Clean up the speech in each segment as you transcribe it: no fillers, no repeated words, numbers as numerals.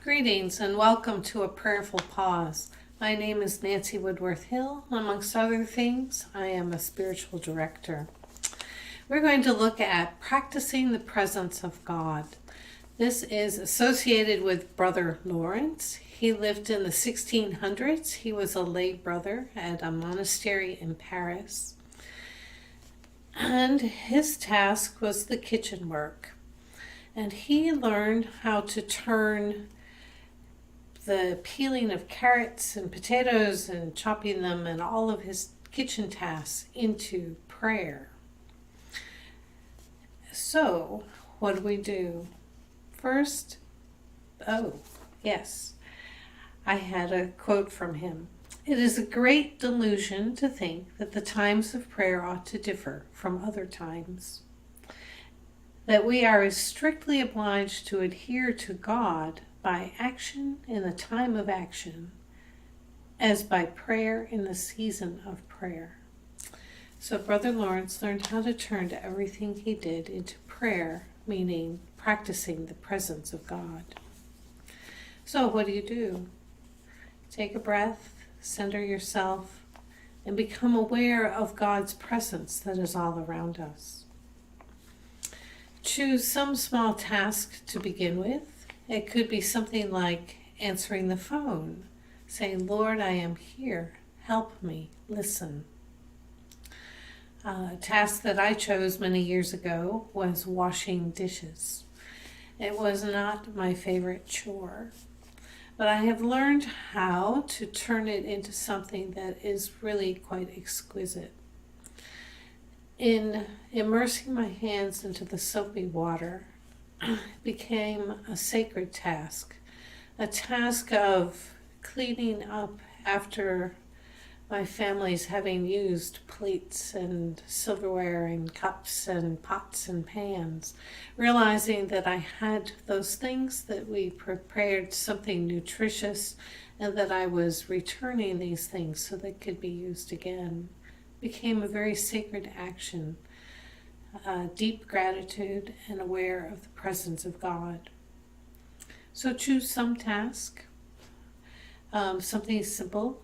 Greetings and welcome to a Prayerful Pause. My name is Nancy Woodworth-Hill. Amongst other things, I am a spiritual director. We're going to look at practicing the presence of God. This is associated with Brother Lawrence. He lived in the 1600s. He was a lay brother at a monastery in Paris. And his task was the kitchen work. And he learned how to turn the peeling of carrots and potatoes and chopping them and all of his kitchen tasks into prayer. So, what do? First, I had a quote from him. It is a great delusion to think that the times of prayer ought to differ from other times, that we are as strictly obliged to adhere to God by action in the time of action as by prayer in the season of prayer. So Brother Lawrence learned how to turn everything he did into prayer, meaning practicing the presence of God. So what do? Take a breath, center yourself, and become aware of God's presence that is all around us. Choose some small task to begin with. It could be something like answering the phone, saying, Lord, I am here. Help me. Listen. A task that I chose many years ago was washing dishes. It was not my favorite chore, but I have learned how to turn it into something that is really quite exquisite. In immersing my hands into the soapy water, became a sacred task, a task of cleaning up after my family's having used plates and silverware and cups and pots and pans, realizing that I had those things, that we prepared something nutritious, and that I was returning these things so they could be used again, became a very sacred action. Deep gratitude and aware of the presence of God. So choose some task, something simple,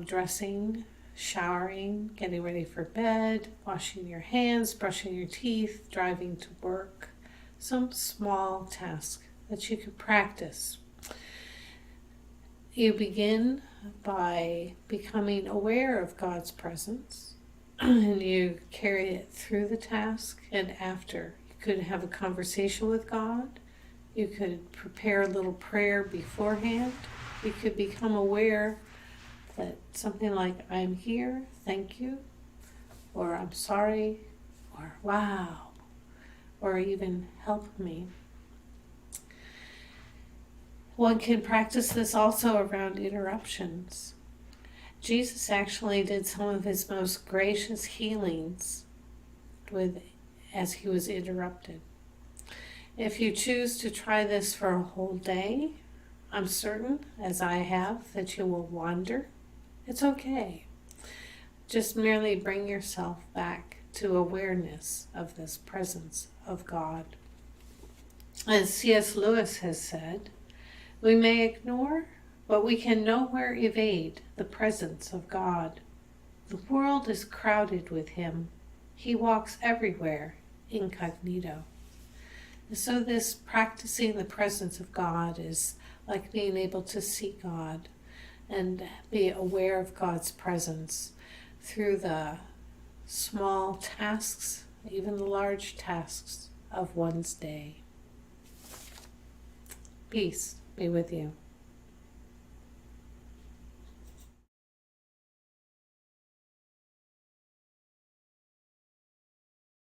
dressing, showering, getting ready for bed, washing your hands, brushing your teeth, driving to work. Some small task that you could practice. You begin by becoming aware of God's presence. And you carry it through the task and after. You could have a conversation with God. You could prepare a little prayer beforehand. You could become aware that something like, I'm here, thank you, or I'm sorry, or wow, or even help me. One can practice this also around interruptions. Jesus actually did some of his most gracious healings as he was interrupted. If you choose to try this for a whole day, I'm certain, as I have, that you will wander. It's okay. Just merely bring yourself back to awareness of this presence of God. As C.S. Lewis has said, we may ignore, but we can nowhere evade the presence of God. The world is crowded with him. He walks everywhere, incognito. And so this practicing the presence of God is like being able to see God and be aware of God's presence through the small tasks, even the large tasks of one's day. Peace be with you.